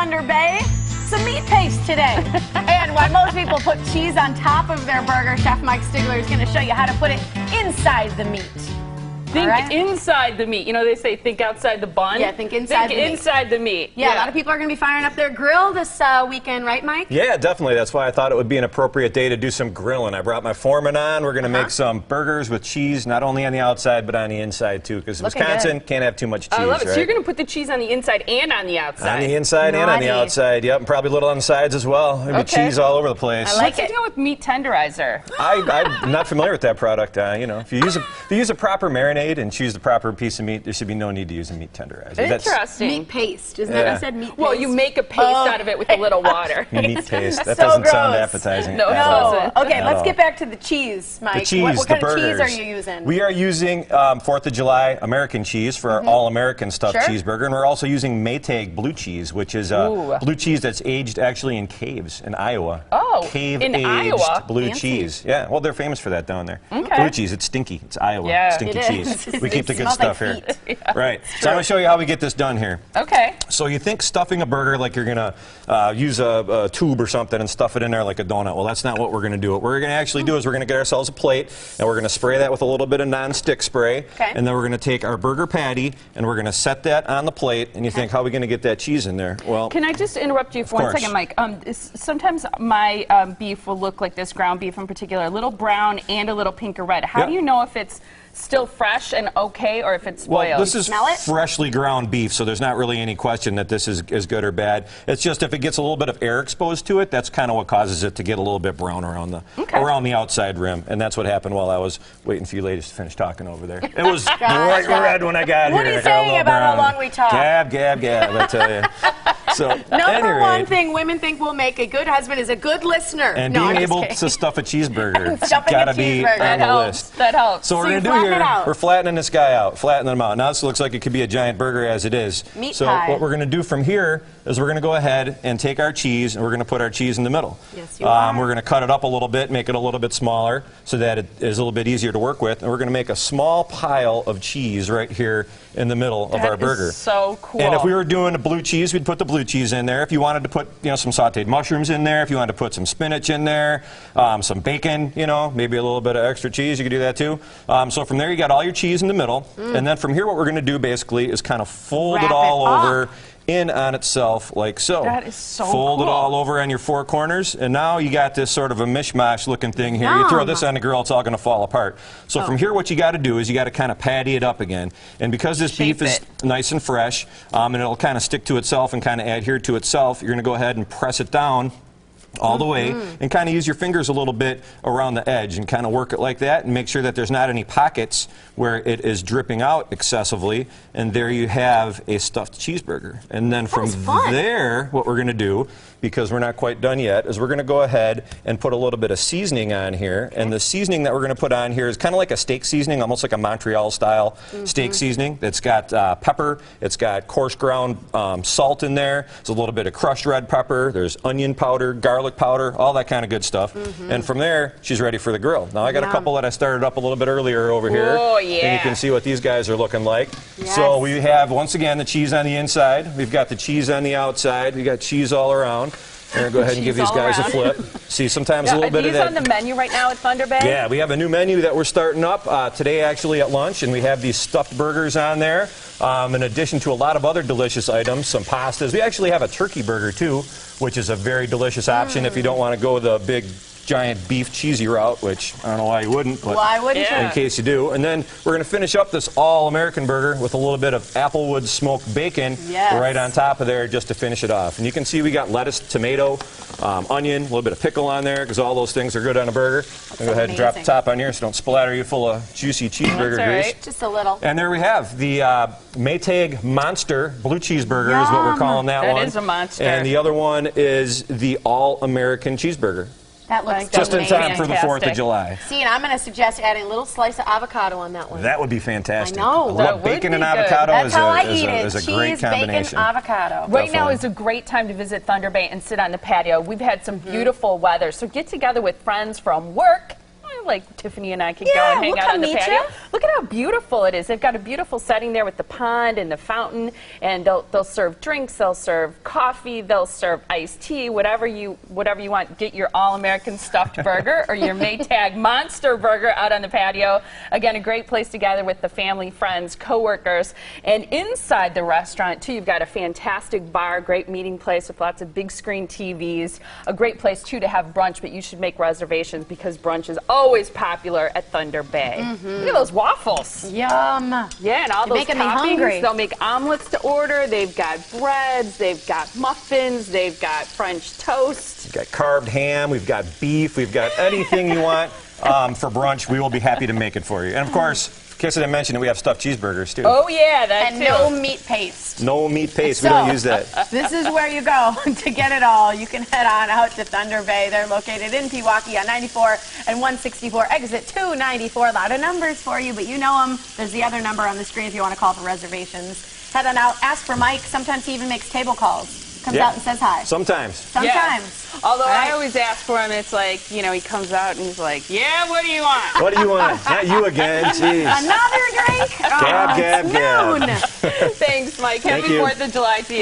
Thunder Bay. Some meat paste today. And while most people put cheese on top of their burger, Chef Mike Stigler is going to show you how to put it inside the meat. Think inside the meat. You know, they say think outside the bun. Yeah, think inside the meat. Inside the meat. Yeah, a lot of people are going to be firing up their grill this weekend, right, Mike? Yeah, definitely. That's why I thought it would be an appropriate day to do some grilling. I brought my foreman on. We're going to make some burgers with cheese, not only on the outside, but on the inside, too, because Wisconsin can't have too much cheese, I love it. right? So you're going to put the cheese on the inside and on the outside. On the inside and on the outside, yep, and probably a little on the sides as well. Maybe cheese all over the place. I like it. What's it with meat tenderizer? I'm not familiar with that product. You know, if you use a proper marinade and choose the proper piece of meat, there should be no need to use a meat tenderizer. Interesting. Meat paste. Isn't that what I said? Meat paste? Well, you make a paste out of it with a little water. Meat paste. That So doesn't sound gross. appetizing. No, it doesn't. Okay, let's get back to the cheese, Mike. The cheese, what the kind of cheese burgers. are you using? We are using 4th of July American cheese for our all-American stuffed cheeseburger, and we're also using Maytag blue cheese, which is blue cheese that's aged actually in caves in Iowa. Oh, Cave-aged in Iowa? blue cheese. Yeah, well, they're famous for that down there. Blue cheese, it's stinky. It's Iowa. Stinky cheese. We keep the good stuff here. Right. So I'm going to show you how we get this done here. Okay. So you think stuffing a burger like you're going to use a tube or something and stuff it in there like a donut. Well, that's not what we're going to do. What we're going to actually do is we're going to get ourselves a plate, and we're going to spray that with a little bit of non-stick spray. And then we're going to take our burger patty, and we're going to set that on the plate. And you think, how are we going to get that cheese in there? Well, can I just interrupt you for 1 second, Mike? Sometimes my beef will look like this, ground beef in particular, a little brown and a little pink or red. How do you know if it's still fresh and okay, or if it's spoiled? Well, this is freshly ground beef, so there's not really any question that this is good or bad. It's just if it gets a little bit of air exposed to it, that's kind of what causes it to get a little bit brown around the outside rim, and that's what happened while I was waiting for you ladies to finish talking over there. It was bright red when I got here. What are you saying about how long we talk? Gab, gab, gab, I tell you. So, Number one thing women think will make a good husband is a good listener. And being able to stuff a cheeseburger. It's got to be on the list. That helps. So what we're going to do here, we're flattening this guy out, flattening him out. Now this looks like it could be a giant burger as it is. So what we're going to do from here is we're going to go ahead and take our cheese, and we're going to put our cheese in the middle. Yes, you are. We're going to cut it up a little bit, make it a little bit smaller so that it is a little bit easier to work with. And we're going to make a small pile of cheese right here in the middle of our burger. So cool. And if we were doing a blue cheese, we'd put the blue cheese in there. If you wanted to put, some sauteed mushrooms in there, if you wanted to put some spinach in there, some bacon, maybe a little bit of extra cheese, you could do that too. So from there, you got all your cheese in the middle. And then from here, what we're going to do basically is kind of fold it all over in on itself like so. That is so Fold cool. it all over on your four corners, and now you got this sort of a mishmash looking thing here. You throw this on the grill, it's all going to fall apart. So from here, what you got to do is you got to kind of patty it up again. And because this beef is nice and fresh, and it'll kind of stick to itself and kind of adhere to itself, you're going to go ahead and press it down all the way and kind of use your fingers a little bit around the edge and kind of work it like that and make sure that there's not any pockets where it is dripping out excessively, and there you have a stuffed cheeseburger. And then from there, what we're going to do, because we're not quite done yet, is we're going to go ahead and put a little bit of seasoning on here. And the seasoning that we're going to put on here is kind of like a steak seasoning, almost like a Montreal style steak seasoning. It's got pepper, it's got coarse ground salt in there, there's a little bit of crushed red pepper, there's onion powder, garlic powder, all that kind of good stuff. And from there, she's ready for the grill. Now I got a couple that I started up a little bit earlier over here. Oh, yeah. And you can see what these guys are looking like. So we have, once again, the cheese on the inside. We've got the cheese on the outside. We got cheese all around. We're going to go ahead and give these guys a flip. See, sometimes a little bit of that. Are these on the menu right now at Thunder Bay? Yeah, we have a new menu that we're starting up today actually at lunch, and we have these stuffed burgers on there. In addition to a lot of other delicious items, some pastas. We actually have a turkey burger too, which is a very delicious option if you don't want to go the big giant beef cheesy route, which I don't know why you wouldn't, but why wouldn't you? In case you do. And then we're going to finish up this all-American burger with a little bit of Applewood smoked bacon right on top of there just to finish it off. And you can see we got lettuce, tomato, onion, a little bit of pickle on there because all those things are good on a burger. Go ahead and drop the top on here so don't splatter you full of juicy cheeseburger grease. Just a little. And there we have the Maytag Monster Blue Cheeseburger is what we're calling that one. That is a monster. And the other one is the All-American Cheeseburger. That looks just in time for the 4th of July. See, and I'm going to suggest adding a little slice of avocado on that one. That would be fantastic. I know. I love bacon and avocado. That's how I eat it. Is a Cheese, great combination. bacon, avocado. Right now is a great time to visit Thunder Bay and sit on the patio. We've had some beautiful weather, so get together with friends from work. like Tiffany and I could go and hang out on the patio. Look at how beautiful it is. They've got a beautiful setting there with the pond and the fountain, and they'll serve drinks, they'll serve coffee, they'll serve iced tea, whatever you want. Get your all-American stuffed burger or your Maytag Monster Burger out on the patio. Again, a great place to gather with the family, friends, coworkers. And inside the restaurant, too, you've got a fantastic bar, great meeting place with lots of big screen TVs. A great place, too, to have brunch, but you should make reservations because brunch is always popular at Thunder Bay. Look at those waffles. Yum. Yeah, and all those making me hungry. toppings. They'll make omelets to order. They've got breads. They've got muffins. They've got French toast. We've got carved ham. We've got beef. We've got anything you want for brunch. We will be happy to make it for you. And, of course, in case I didn't mention it, we have stuffed cheeseburgers, too. Oh, yeah, that and too. no meat paste. No meat paste. We don't use that. This is where you go to get it all. You can head on out to Thunder Bay. They're located in Pewaukee on 94 and 164, exit 294. A lot of numbers for you, but you know them. There's the other number on the screen if you want to call for reservations. Head on out. Ask for Mike. Sometimes he even makes table calls. Comes out and says hi. Sometimes. Sometimes. Yeah. Although I always ask for him, it's like, you know, he comes out and he's like, yeah, what do you want? What do you want? Not you again. Jeez. Another drink? Gab, gab, gab. Thanks, Mike. Thank Happy you. 4th of July to you.